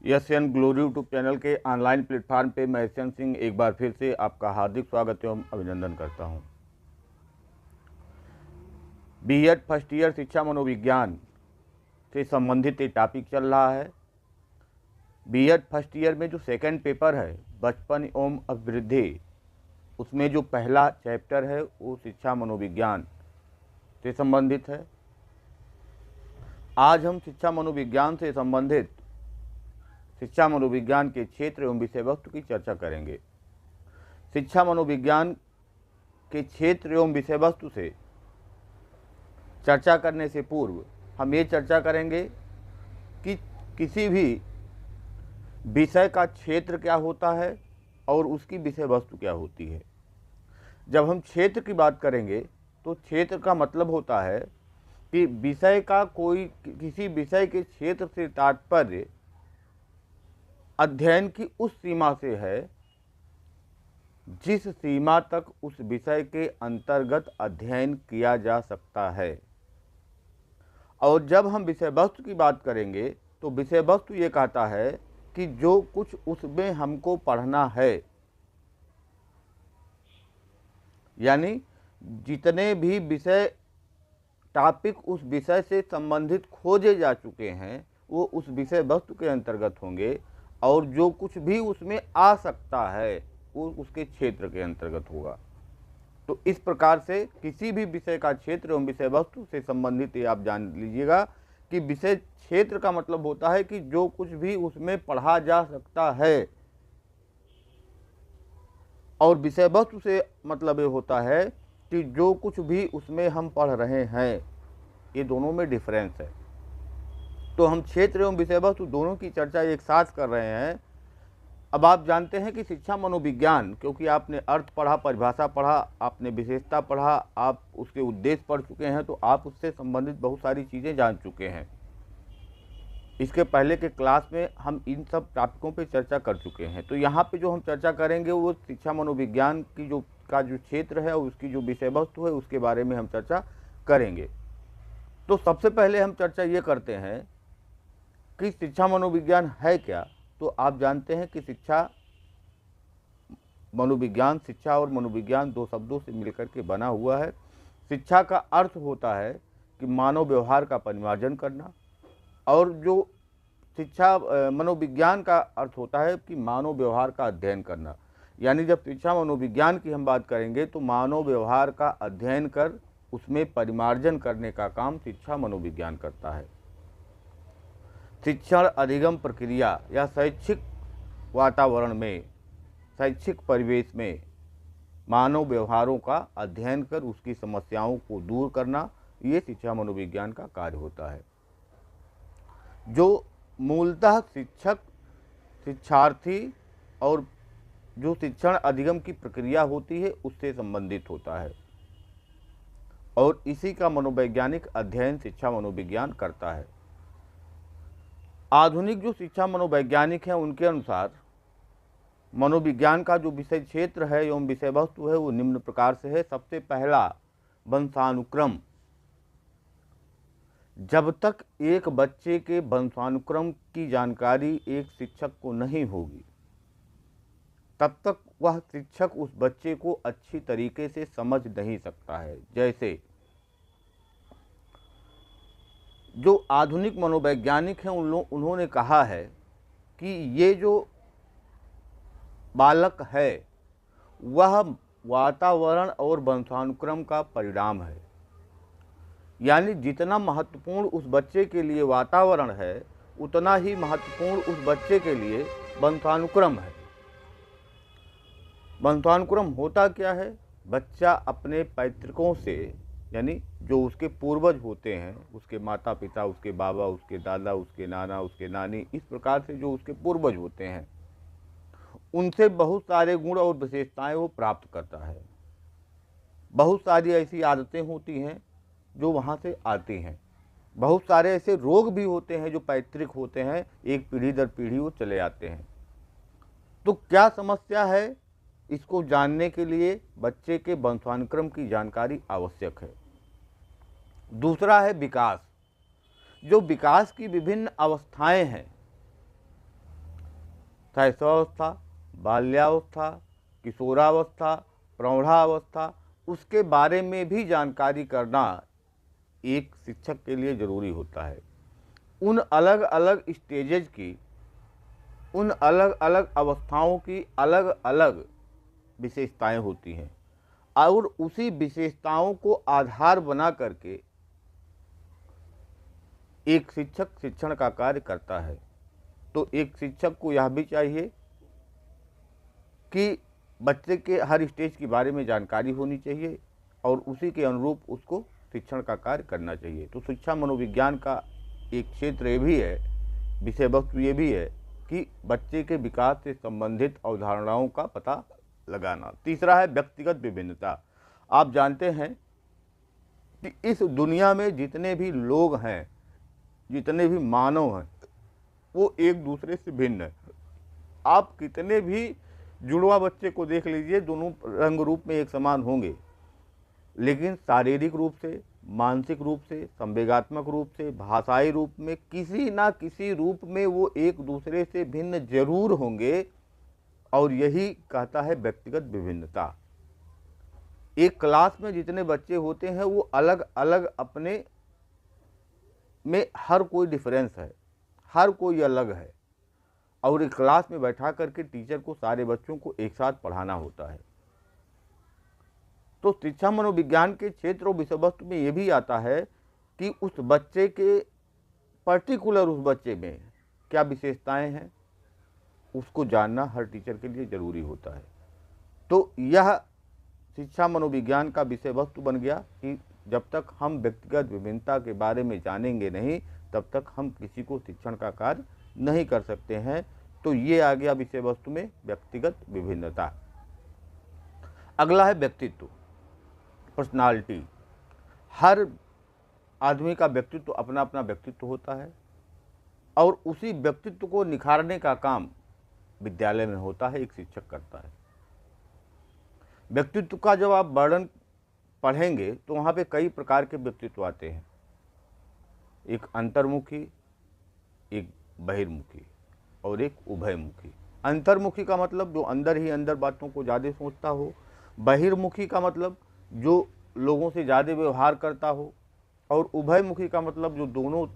Asian glory YouTube channel के online platform पे मैं एशियन सिंह एक बार फिर से आपका हार्दिक स्वागत एवं अभिनंदन करता हूं। बीएड फर्स्ट ईयर शिक्षा मनोविज्ञान से संबंधित ये टॉपिक चल रहा है। बीएड फर्स्ट ईयर में जो सेकंड पेपर है बचपन एवं अभिवृद्धि, उसमें जो पहला चैप्टर है वो शिक्षा मनोविज्ञान से संबंधित है। आज हम शिक्षा मनोविज्ञान से संबंधित शिक्षा मनोविज्ञान के क्षेत्र एवं विषय वस्तु की चर्चा करेंगे। शिक्षा मनोविज्ञान के क्षेत्र एवं विषय वस्तु से चर्चा करने से पूर्व हम ये चर्चा करेंगे कि किसी भी विषय का क्षेत्र क्या होता है और उसकी विषय वस्तु क्या होती है। जब हम क्षेत्र की बात करेंगे तो क्षेत्र का मतलब होता है कि विषय का किसी विषय के क्षेत्र से तात्पर्य अध्ययन की उस सीमा से है जिस सीमा तक उस विषय के अंतर्गत अध्ययन किया जा सकता है। और जब हम विषय वस्तु की बात करेंगे तो विषय वस्तु ये कहता है कि जो कुछ उसमें हमको पढ़ना है, यानी जितने भी विषय टॉपिक उस विषय से संबंधित खोजे जा चुके हैं वो उस विषय वस्तु के अंतर्गत होंगे, और जो कुछ भी उसमें आ सकता है वो उसके क्षेत्र के अंतर्गत होगा। तो इस प्रकार से किसी भी विषय का क्षेत्र एवं विषय वस्तु से संबंधित ये आप जान लीजिएगा कि विषय क्षेत्र का मतलब होता है कि जो कुछ भी उसमें पढ़ा जा सकता है, और विषय वस्तु से मतलब ये होता है कि जो कुछ भी उसमें हम पढ़ रहे हैं। ये दोनों में डिफरेंस है। तो हम क्षेत्र एवं विषय वस्तु दोनों की चर्चा एक साथ कर रहे हैं। अब आप जानते हैं कि शिक्षा मनोविज्ञान, क्योंकि आपने अर्थ पढ़ा, परिभाषा पढ़ा, आपने विशेषता पढ़ा, आप उसके उद्देश्य पढ़ चुके हैं, तो आप उससे संबंधित बहुत सारी चीज़ें जान चुके हैं। इसके पहले के क्लास में हम इन सब टॉपिकों पे चर्चा कर चुके हैं। तो यहाँ पे जो हम चर्चा करेंगे वो शिक्षा मनोविज्ञान की जो क्षेत्र है और उसकी जो विषय वस्तु है उसके बारे में हम चर्चा करेंगे। तो सबसे पहले हम चर्चा ये करते हैं कि शिक्षा मनोविज्ञान है क्या। तो आप जानते हैं कि शिक्षा और मनोविज्ञान दो शब्दों से मिलकर के बना हुआ है। शिक्षा का अर्थ होता है कि मानव व्यवहार का परिमार्जन करना, और जो शिक्षा मनोविज्ञान का अर्थ होता है कि मानव व्यवहार का अध्ययन करना। यानी जब शिक्षा मनोविज्ञान की हम बात करेंगे तो मानव व्यवहार का अध्ययन कर उसमें परिमार्जन करने का काम शिक्षा मनोविज्ञान करता है। शिक्षण अधिगम प्रक्रिया या शैक्षिक वातावरण में, शैक्षिक परिवेश में मानव व्यवहारों का अध्ययन कर उसकी समस्याओं को दूर करना, ये शिक्षा मनोविज्ञान का कार्य होता है, जो मूलतः शिक्षक, शिक्षार्थी और जो शिक्षण अधिगम की प्रक्रिया होती है उससे संबंधित होता है, और इसी का मनोवैज्ञानिक अध्ययन शिक्षा मनोविज्ञान करता है। आधुनिक जो शिक्षा मनोवैज्ञानिक हैं उनके अनुसार मनोविज्ञान का जो विषय क्षेत्र है एवं विषय वस्तु है वो निम्न प्रकार से है। सबसे पहला, वंशानुक्रम। जब तक एक बच्चे के वंशानुक्रम की जानकारी एक शिक्षक को नहीं होगी तब तक वह शिक्षक उस बच्चे को अच्छी तरीके से समझ नहीं सकता है। जैसे जो आधुनिक मनोवैज्ञानिक हैं उन्होंने कहा है कि ये जो बालक है वह वातावरण और वंशानुक्रम का परिणाम है। यानी जितना महत्वपूर्ण उस बच्चे के लिए वातावरण है उतना ही महत्वपूर्ण उस बच्चे के लिए वंशानुक्रम है। वंशानुक्रम होता क्या है? बच्चा अपने पैतृकों से, यानी जो उसके पूर्वज होते हैं, उसके माता पिता, उसके बाबा, उसके दादा, उसके नाना, उसके नानी, इस प्रकार से जो उसके पूर्वज होते हैं उनसे बहुत सारे गुण और विशेषताएं वो प्राप्त करता है। बहुत सारी ऐसी आदतें होती हैं जो वहाँ से आती हैं। बहुत सारे ऐसे रोग भी होते हैं जो पैतृक होते हैं, एक पीढ़ी दर पीढ़ी वो चले आते हैं। तो क्या समस्या है, इसको जानने के लिए बच्चे के वंशानुक्रम की जानकारी आवश्यक है। दूसरा है विकास। जो विकास की विभिन्न अवस्थाएं हैं शैशवावस्था, बाल्यावस्था, किशोरावस्था, प्रौढ़ावस्था, उसके बारे में भी जानकारी करना एक शिक्षक के लिए ज़रूरी होता है। उन अलग अलग स्टेजेज की, उन अलग अलग अवस्थाओं की अलग अलग विशेषताएं होती हैं और उसी विशेषताओं को आधार बना करके एक शिक्षक शिक्षण का कार्य करता है। तो एक शिक्षक को यह भी चाहिए कि बच्चे के हर स्टेज के बारे में जानकारी होनी चाहिए और उसी के अनुरूप उसको शिक्षण का कार्य करना चाहिए। तो शिक्षा मनोविज्ञान का एक क्षेत्र ये भी है, विषय वस्तु ये भी है कि बच्चे के विकास से संबंधित अवधारणाओं का पता लगाना। तीसरा है व्यक्तिगत विभिन्नता। आप जानते हैं कि इस दुनिया में जितने भी लोग हैं, जितने भी मानव हैं, वो एक दूसरे से भिन्न है। आप कितने भी जुड़वा बच्चे को देख लीजिए, दोनों रंग रूप में एक समान होंगे, लेकिन शारीरिक रूप से, मानसिक रूप से, संवेगात्मक रूप से, भाषाई रूप में, किसी ना किसी रूप में वो एक दूसरे से भिन्न जरूर होंगे। और यही कहता है व्यक्तिगत विभिन्नता। एक क्लास में जितने बच्चे होते हैं वो अलग अलग अपने में हर कोई डिफरेंस है, हर कोई अलग है और एक क्लास में बैठा करके टीचर को सारे बच्चों को एक साथ पढ़ाना होता है। तो शिक्षा मनोविज्ञान के क्षेत्र और विषय वस्तु में ये भी आता है कि उस बच्चे के पर्टिकुलर, उस बच्चे में क्या विशेषताएं हैं, उसको जानना हर टीचर के लिए ज़रूरी होता है। तो यह शिक्षा मनोविज्ञान का विषय वस्तु बन गया कि जब तक हम व्यक्तिगत विभिन्नता के बारे में जानेंगे नहीं, तब तक हम किसी को शिक्षण का कार्य नहीं कर सकते हैं। तो ये आ गया विषय वस्तु में व्यक्तिगत विभिन्नता। अगला है व्यक्तित्व, पर्सनालिटी। हर आदमी का व्यक्तित्व अपना अपना व्यक्तित्व होता है और उसी व्यक्तित्व को निखारने का काम विद्यालय में होता है, एक शिक्षक करता है। व्यक्तित्व का जब आप वर्णन पढ़ेंगे तो वहाँ पे कई प्रकार के व्यक्तित्व आते हैं, एक अंतर्मुखी, एक बहिर्मुखी और एक उभयमुखी। अंतर्मुखी का मतलब जो अंदर ही अंदर बातों को ज़्यादा सोचता हो, बहिर्मुखी का मतलब जो लोगों से ज़्यादा व्यवहार करता हो, और उभयमुखी का मतलब जो दोनों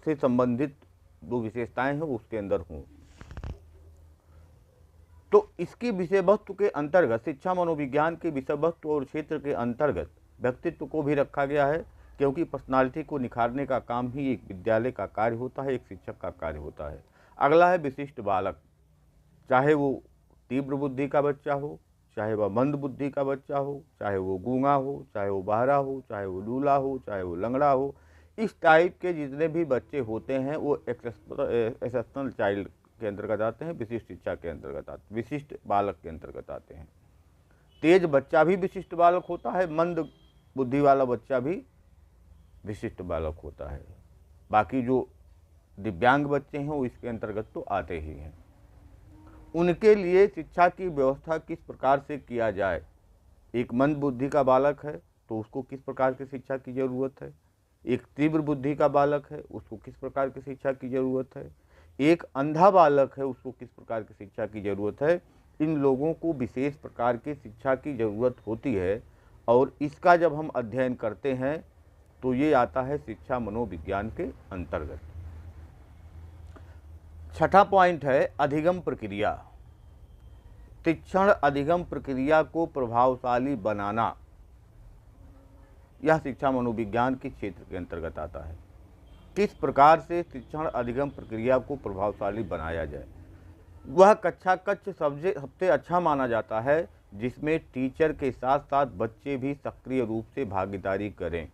से संबंधित जो विशेषताएं हैं वो उसके अंदर हों। तो इसकी विषय वस्तु के अंतर्गत, शिक्षा मनोविज्ञान के विषय वस्तु और क्षेत्र के अंतर्गत व्यक्तित्व को भी रखा गया है, क्योंकि पर्सनालिटी को निखारने का काम ही एक विद्यालय का कार्य होता है, एक शिक्षक का कार्य होता है। अगला है विशिष्ट बालक। चाहे वो तीव्र बुद्धि का बच्चा हो, चाहे वह मंद बुद्धि का बच्चा हो, चाहे वो गूंगा हो, चाहे वो बहरा हो, चाहे वो लूला हो, चाहे वो लंगड़ा हो, इस टाइप के जितने भी बच्चे होते हैं वो एक्सेप्शनल चाइल्ड के अंतर्गत आते हैं, विशिष्ट शिक्षा के अंतर्गत आते, विशिष्ट बालक के अंतर्गत आते हैं। तेज बच्चा भी विशिष्ट बालक होता है, मंद बुद्धि वाला बच्चा भी विशिष्ट बालक होता है। बाकी जो दिव्यांग बच्चे हैं वो इसके अंतर्गत तो आते ही हैं। उनके लिए शिक्षा की व्यवस्था किस प्रकार से किया जाए, एक मंद बुद्धि का बालक है तो उसको किस प्रकार की शिक्षा की ज़रूरत है, एक तीव्र बुद्धि का बालक है उसको किस प्रकार की शिक्षा की ज़रूरत है, एक अंधा बालक है उसको किस प्रकार की शिक्षा की ज़रूरत है, इन लोगों को विशेष प्रकार की शिक्षा की ज़रूरत होती है। और इसका जब हम अध्ययन करते हैं तो ये आता है शिक्षा मनोविज्ञान के अंतर्गत। छठा पॉइंट है अधिगम प्रक्रिया। शिक्षण अधिगम प्रक्रिया को प्रभावशाली बनाना, यह शिक्षा मनोविज्ञान के क्षेत्र के अंतर्गत आता है। किस प्रकार से शिक्षण अधिगम प्रक्रिया को प्रभावशाली बनाया जाए, वह कक्षा कक्ष सबसे अच्छा माना जाता है जिसमें टीचर के साथ साथ बच्चे भी सक्रिय रूप से भागीदारी करें।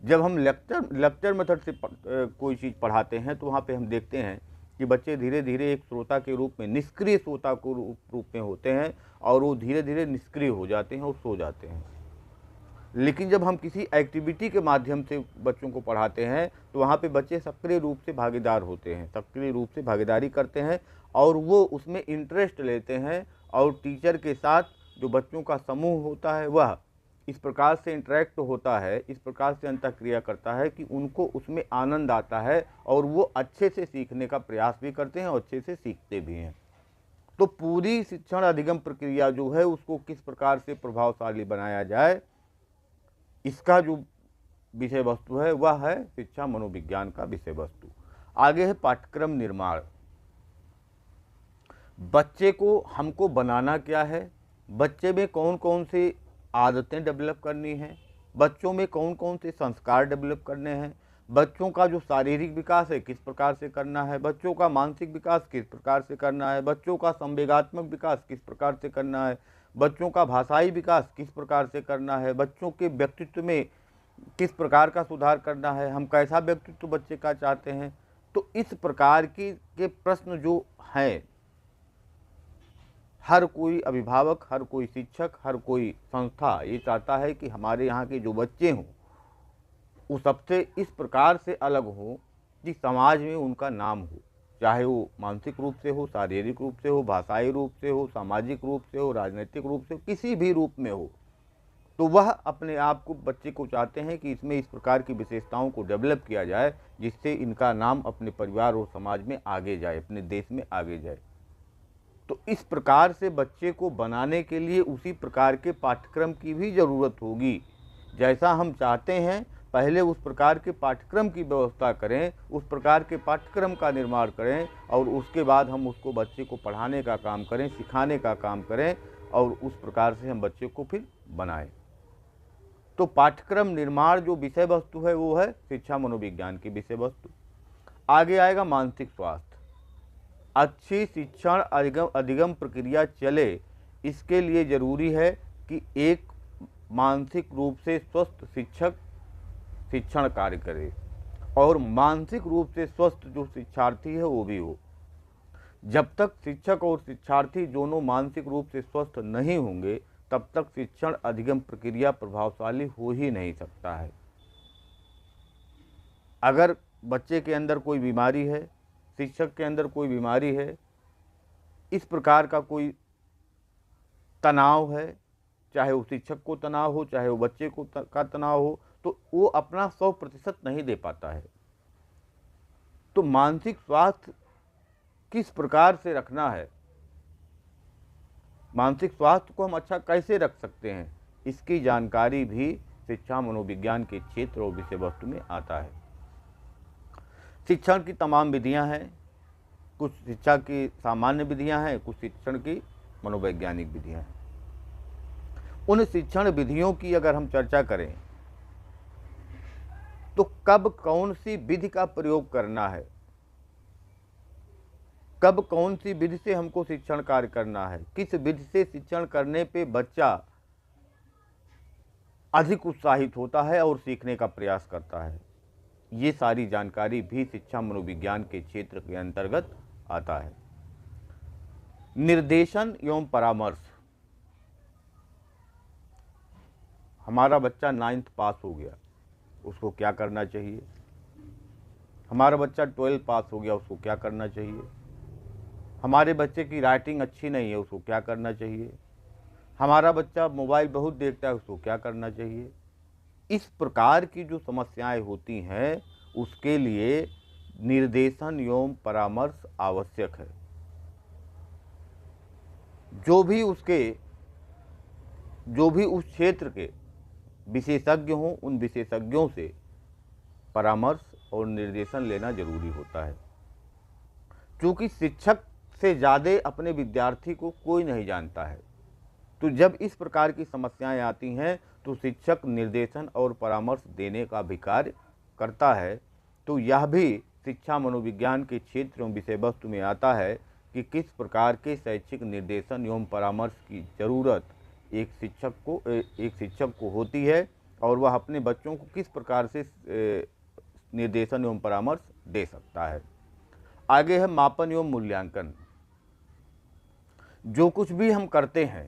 जब हम लेक्चर मेथड से कोई चीज़ पढ़ाते हैं तो वहाँ पे हम देखते हैं कि बच्चे धीरे धीरे एक श्रोता के रूप में, निष्क्रिय श्रोता को रूप में होते हैं और वो धीरे धीरे निष्क्रिय हो जाते हैं और सो जाते हैं। लेकिन जब हम किसी एक्टिविटी के माध्यम से बच्चों को पढ़ाते हैं तो वहाँ पे बच्चे सक्रिय रूप से भागीदार होते हैं, सक्रिय रूप से भागीदारी करते हैं और वो उसमें इंटरेस्ट लेते हैं और टीचर के साथ जो बच्चों का समूह होता है वह इस प्रकार से इंटरेक्ट होता है, इस प्रकार से अंतःक्रिया करता है कि उनको उसमें आनंद आता है और वो अच्छे से सीखने का प्रयास भी करते हैं और अच्छे से सीखते भी हैं। तो पूरी शिक्षण अधिगम प्रक्रिया जो है उसको किस प्रकार से प्रभावशाली बनाया जाए, इसका जो विषय वस्तु है वह है शिक्षा मनोविज्ञान का विषय वस्तु। आगे है पाठ्यक्रम निर्माण। बच्चे को हमको बनाना क्या है, बच्चे में कौन कौन सी आदतें डेवलप करनी हैं, बच्चों में कौन कौन से संस्कार डेवलप करने हैं, बच्चों का जो शारीरिक विकास है किस प्रकार से करना है, बच्चों का मानसिक विकास किस प्रकार से करना है, बच्चों का संवेगात्मक विकास किस प्रकार से करना है, बच्चों का भाषाई विकास किस प्रकार से करना है, बच्चों के व्यक्तित्व में किस प्रकार का सुधार करना है, हम कैसा व्यक्तित्व बच्चे का चाहते हैं। तो इस प्रकार के प्रश्न जो हैं, हर कोई अभिभावक, हर कोई शिक्षक, हर कोई संस्था ये चाहता है कि हमारे यहाँ के जो बच्चे हों वो सबसे इस प्रकार से अलग हो कि समाज में उनका नाम हो, चाहे वो मानसिक रूप से हो, शारीरिक रूप से हो, भाषाई रूप से हो, सामाजिक रूप से हो, राजनीतिक रूप से हो, किसी भी रूप में हो। तो वह अपने आप को, बच्चे को चाहते हैं कि इसमें इस प्रकार की विशेषताओं को डेवलप किया जाए जिससे इनका नाम अपने परिवार और समाज में आगे जाए, अपने देश में आगे जाए। तो इस प्रकार से बच्चे को बनाने के लिए उसी प्रकार के पाठ्यक्रम की भी ज़रूरत होगी। जैसा हम चाहते हैं पहले उस प्रकार के पाठ्यक्रम की व्यवस्था करें, उस प्रकार के पाठ्यक्रम का निर्माण करें और उसके बाद हम उसको बच्चे को पढ़ाने का काम करें, सिखाने का काम करें और उस प्रकार से हम बच्चे को फिर बनाएं। तो पाठ्यक्रम निर्माण जो विषय वस्तु है वो है शिक्षा मनोविज्ञान की विषय वस्तु। आगे आएगा मानसिक स्वास्थ्य। अच्छी शिक्षण अधिगम प्रक्रिया चले, इसके लिए ज़रूरी है कि एक मानसिक रूप से स्वस्थ शिक्षक शिक्षण कार्य करे और मानसिक रूप से स्वस्थ जो शिक्षार्थी है वो भी हो। जब तक शिक्षक और शिक्षार्थी दोनों मानसिक रूप से स्वस्थ नहीं होंगे तब तक शिक्षण अधिगम प्रक्रिया प्रभावशाली हो ही नहीं सकता है। अगर बच्चे के अंदर कोई बीमारी है, शिक्षक के अंदर कोई बीमारी है, इस प्रकार का कोई तनाव है, चाहे वो शिक्षक को तनाव हो, चाहे वो बच्चे को का तनाव हो, तो वो अपना 100% नहीं दे पाता है। तो मानसिक स्वास्थ्य किस प्रकार से रखना है, मानसिक स्वास्थ्य को हम अच्छा कैसे रख सकते हैं, इसकी जानकारी भी शिक्षा मनोविज्ञान के क्षेत्र और विषय वस्तु में आता है। शिक्षण की तमाम विधियां हैं, कुछ शिक्षा की सामान्य विधियां हैं, कुछ शिक्षण की मनोवैज्ञानिक विधियां हैं। उन शिक्षण विधियों की अगर हम चर्चा करें तो कब कौन सी विधि का प्रयोग करना है, कब कौन सी विधि से हमको शिक्षण कार्य करना है, किस विधि से शिक्षण करने पे बच्चा अधिक उत्साहित होता है और सीखने का प्रयास करता है, ये सारी जानकारी भी शिक्षा मनोविज्ञान के क्षेत्र के अंतर्गत आता है। निर्देशन एवं परामर्श। हमारा बच्चा 9th पास हो गया, उसको क्या करना चाहिए, हमारा बच्चा 12 पास हो गया, उसको क्या करना चाहिए, हमारे बच्चे की राइटिंग अच्छी नहीं है, उसको क्या करना चाहिए, हमारा बच्चा मोबाइल बहुत देखता है, उसको क्या करना चाहिए। इस प्रकार की जो समस्याएं होती हैं उसके लिए निर्देशन एवं परामर्श आवश्यक है। जो भी उस क्षेत्र के विशेषज्ञ हों, उन विशेषज्ञों से परामर्श और निर्देशन लेना जरूरी होता है, क्योंकि शिक्षक से ज़्यादा अपने विद्यार्थी को कोई नहीं जानता है। तो जब इस प्रकार की समस्याएं आती हैं तो शिक्षक निर्देशन और परामर्श देने का भी कार्य करता है। तो यह भी शिक्षा मनोविज्ञान के क्षेत्र एवं विषय वस्तु में आता है कि किस प्रकार के शैक्षिक निर्देशन एवं परामर्श की ज़रूरत एक शिक्षक को होती है और वह अपने बच्चों को किस प्रकार से निर्देशन एवं परामर्श दे सकता है। आगे है मापन एवं मूल्यांकन। जो कुछ भी हम करते हैं,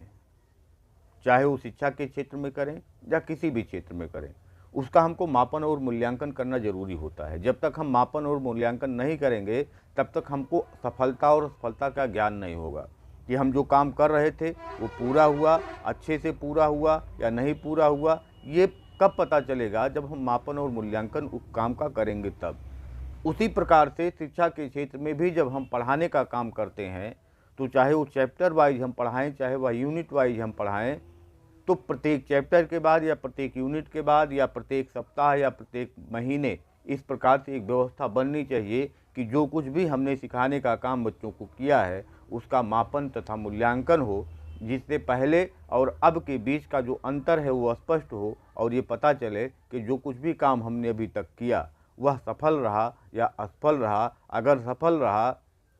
चाहे वो शिक्षा के क्षेत्र में करें या किसी भी क्षेत्र में करें, उसका हमको मापन और मूल्यांकन करना जरूरी होता है। जब तक हम मापन और मूल्यांकन नहीं करेंगे तब तक हमको सफलता और असफलता का ज्ञान नहीं होगा कि हम जो काम कर रहे थे वो पूरा हुआ, अच्छे से पूरा हुआ या नहीं पूरा हुआ। ये कब पता चलेगा? जब हम मापन और मूल्यांकन उस काम का करेंगे तब। उसी प्रकार से शिक्षा के क्षेत्र में भी जब हम पढ़ाने का काम करते हैं तो चाहे वो चैप्टर वाइज हम पढ़ाएं, चाहे वह यूनिट वाइज हम पढ़ाएं, तो प्रत्येक चैप्टर के बाद या प्रत्येक यूनिट के बाद या प्रत्येक सप्ताह या प्रत्येक महीने इस प्रकार से एक व्यवस्था बननी चाहिए कि जो कुछ भी हमने सिखाने का काम बच्चों को किया है उसका मापन तथा मूल्यांकन हो, जिससे पहले और अब के बीच का जो अंतर है वो स्पष्ट हो और ये पता चले कि जो कुछ भी काम हमने अभी तक किया वह सफल रहा या असफल रहा। अगर सफल रहा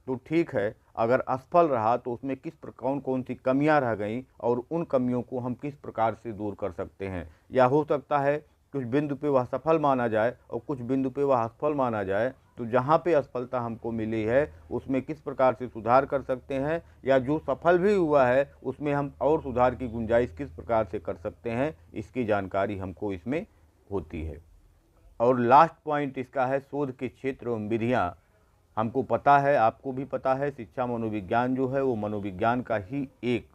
तो ठीक है, अगर असफल रहा तो उसमें कौन कौन सी कमियां रह गईं और उन कमियों को हम किस प्रकार से दूर कर सकते हैं। या हो सकता है कुछ बिंदु पे वह सफल माना जाए और कुछ बिंदु पे वह असफल माना जाए, तो जहाँ पे असफलता हमको मिली है उसमें किस प्रकार से सुधार कर सकते हैं, या जो सफल भी हुआ है उसमें हम और सुधार की गुंजाइश किस प्रकार से कर सकते हैं, इसकी जानकारी हमको इसमें होती है। और लास्ट पॉइंट इसका है शोध के क्षेत्र एवं विधियाँ। हमको पता है, आपको भी पता है, शिक्षा मनोविज्ञान जो है वो मनोविज्ञान का ही एक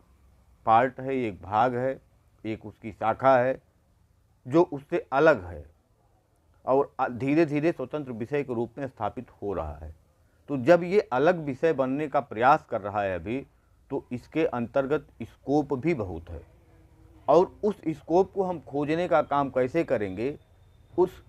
पार्ट है, एक भाग है, एक उसकी शाखा है जो उससे अलग है और धीरे धीरे स्वतंत्र विषय के रूप में स्थापित हो रहा है। तो जब ये अलग विषय बनने का प्रयास कर रहा है अभी, तो इसके अंतर्गत स्कोप भी बहुत है और उस स्कोप को हम खोजने का काम कैसे करेंगे?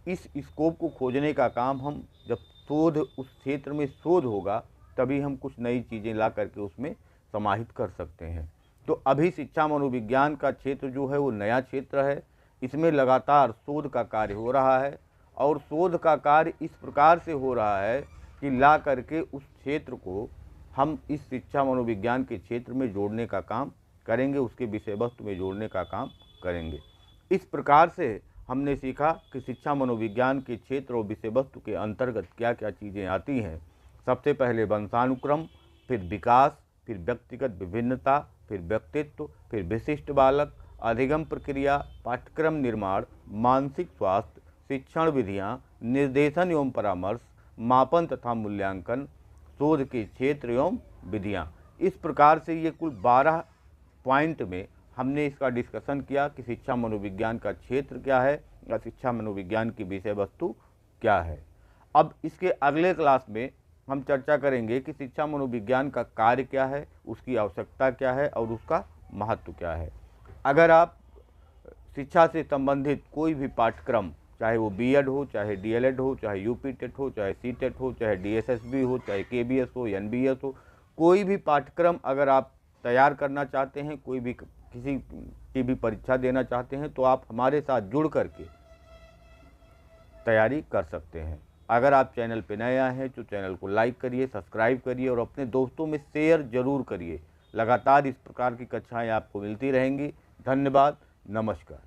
इस स्कोप को खोजने का काम हम जब शोध, उस क्षेत्र में शोध होगा तभी हम कुछ नई चीज़ें ला करके उसमें समाहित कर सकते हैं। तो अभी शिक्षा मनोविज्ञान का क्षेत्र जो है वो नया क्षेत्र है, इसमें लगातार शोध का कार्य हो रहा है और शोध का कार्य इस प्रकार से हो रहा है कि ला करके उस क्षेत्र को हम इस शिक्षा मनोविज्ञान के क्षेत्र में जोड़ने का काम करेंगे, उसके विषय वस्तु में जोड़ने का काम करेंगे। इस प्रकार से हमने सीखा कि शिक्षा मनोविज्ञान के क्षेत्र और विषय वस्तु के अंतर्गत क्या क्या चीज़ें आती हैं। सबसे पहले वंशानुक्रम, फिर विकास, फिर व्यक्तिगत विभिन्नता, फिर व्यक्तित्व, फिर विशिष्ट बालक, अधिगम प्रक्रिया, पाठ्यक्रम निर्माण, मानसिक स्वास्थ्य, शिक्षण विधियाँ, निर्देशन एवं परामर्श, मापन तथा मूल्यांकन, शोध के क्षेत्र एवं विधियाँ। इस प्रकार से ये कुल 12 पॉइंट में हमने इसका डिस्कशन किया कि शिक्षा मनोविज्ञान का क्षेत्र क्या है या शिक्षा मनोविज्ञान की विषय वस्तु क्या है। अब इसके अगले क्लास में हम चर्चा करेंगे कि शिक्षा मनोविज्ञान का कार्य क्या है, उसकी आवश्यकता क्या है और उसका महत्व क्या है। अगर आप शिक्षा से संबंधित कोई भी पाठ्यक्रम, चाहे वो बीएड हो, चाहे डीएलएड हो, चाहे यूपी टेट हो, चाहे सीटेट हो, चाहे डीएसएसबी हो, चाहे केबीएस हो, एनबीएस हो, कोई भी पाठ्यक्रम अगर आप तैयार करना चाहते हैं, कोई भी किसी की भी परीक्षा देना चाहते हैं, तो आप हमारे साथ जुड़ करके तैयारी कर सकते हैं। अगर आप चैनल पर नए आए हैं तो चैनल को लाइक करिए, सब्सक्राइब करिए और अपने दोस्तों में शेयर जरूर करिए। लगातार इस प्रकार की कक्षाएं आपको मिलती रहेंगी। धन्यवाद, नमस्कार।